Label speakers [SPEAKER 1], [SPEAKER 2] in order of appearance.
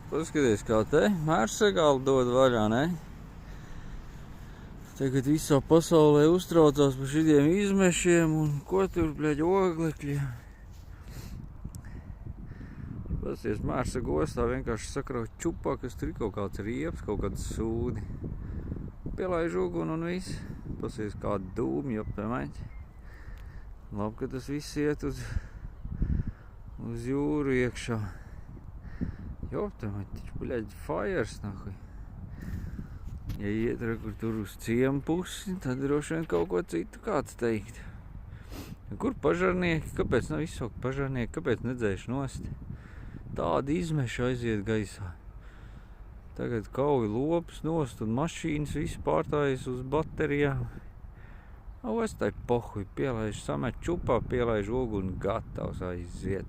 [SPEAKER 1] Paskaties, kā te mērsegāli dod vaļā, ne? Tagad visā pasaulē uztraucās par šitiem izmešiem un ko tur, bļaļ, oglekļiem. Paskaties, Mērsegu ostā vienkārši sakraut čupā, kas tur ir kaut kāds rieps, kaut kāds sūdi. Pielaiž uguni un viss. Paskaties, kāda dūmi, joptamaņ. Labi, ka tas viss iet uz jūru iekšā. Joptamaņ, taču, bļaļ, fires, nahuj. Ja iet kur tur uz ciemu pusi, tad droši vien kaut ko citu kāds teikt. Kur pažarnieki? Kāpēc nav izsaukt pažarnieki? Kāpēc nedzēš nost? Tāda izmeša aiziet gaisā. Tagad kauj lopus nost un mašīnas viss pārtājas uz baterijām. Es tai pohuj, pielaiž, samet čupā, pielaiž uguni, gatavs aiziet.